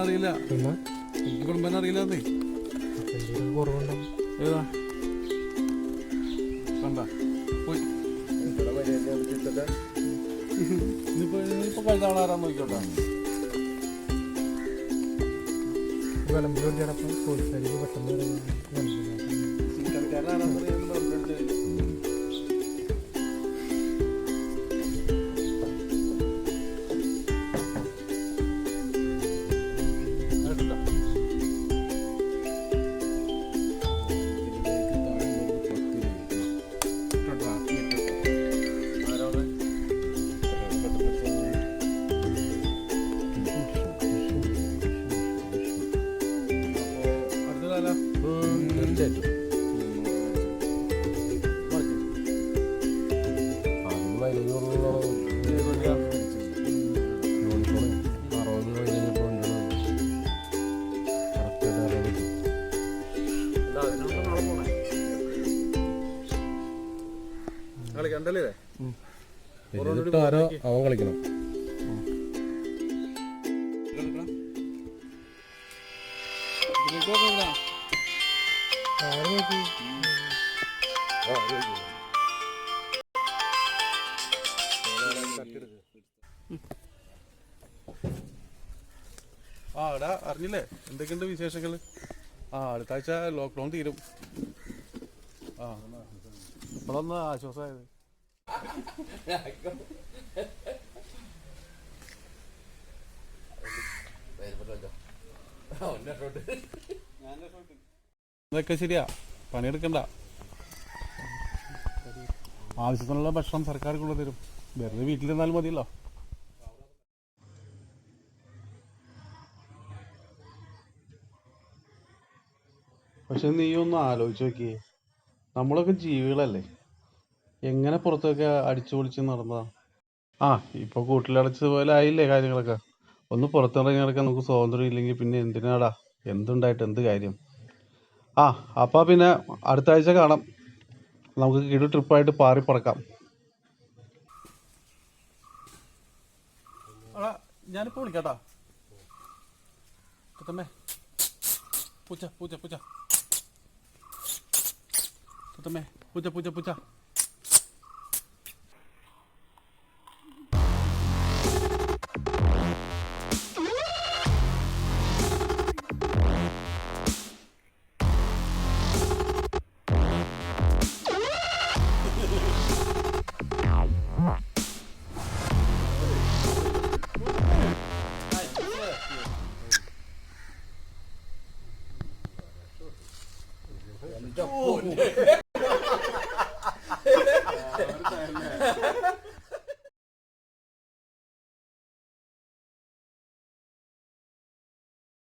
അറിയില്ല, എനിക്ക് വിളമ്പാൻ അറിയില്ലാന്നേ. ഏതാ കണ്ട പോയി ഇനിയിപ്പോ കഴിഞ്ഞ ആരാന്ന് നോക്കിക്കോട്ടെ. വിളമ്പിലൊക്കെ പെട്ടെന്ന് കളിക്കണ്ടല്ലേ ആരോ അവൻ കളിക്കണം. ആ എടാ അറിഞ്ഞില്ലേ എന്തൊക്കെയുണ്ട് വിശേഷങ്ങള്? അടുത്ത ആഴ്ച ലോക്ക്ഡൗൺ തീരും. ഇപ്പോഴൊന്ന് ആശ്വാസമായത്. ഇതൊക്കെ ശരിയാ, പണിയെടുക്കണ്ട. ആവശ്യത്തിനുള്ള ഭക്ഷണം സർക്കാർ കൊണ്ടുതരും, വെറുതെ വീട്ടിലിരുന്നാലും മതിയല്ലോ. പക്ഷെ നീ ഒന്ന് ആലോചിച്ച് നോക്കിയേ, നമ്മളൊക്കെ ജീവികളല്ലേ, എങ്ങനെ പുറത്തൊക്കെ അടിച്ചു പൊളിച്ച് നടന്നതാ. ഇപ്പൊ കൂട്ടിലടച്ചത് പോലെ ആയില്ലേ കാര്യങ്ങളൊക്കെ. ഒന്ന് പുറത്തിറങ്ങി നടക്കാൻ നമുക്ക് സ്വാതന്ത്ര്യം ഇല്ലെങ്കിൽ പിന്നെ എന്തിനാടാ, എന്തുണ്ടായിട്ട് എന്ത് കാര്യം. അപ്പൊ പിന്നെ അടുത്ത ആഴ്ച കാണാം, നമുക്ക് കിടു ട്രിപ്പായിട്ട് പാറി പറക്കാം. ഞാനിപ്പോ വിളിക്കാട്ടാ. പൂച്ച പൂച്ച പൂച്ച പൂച്ച പൂച്ച പൂച്ച. Oh,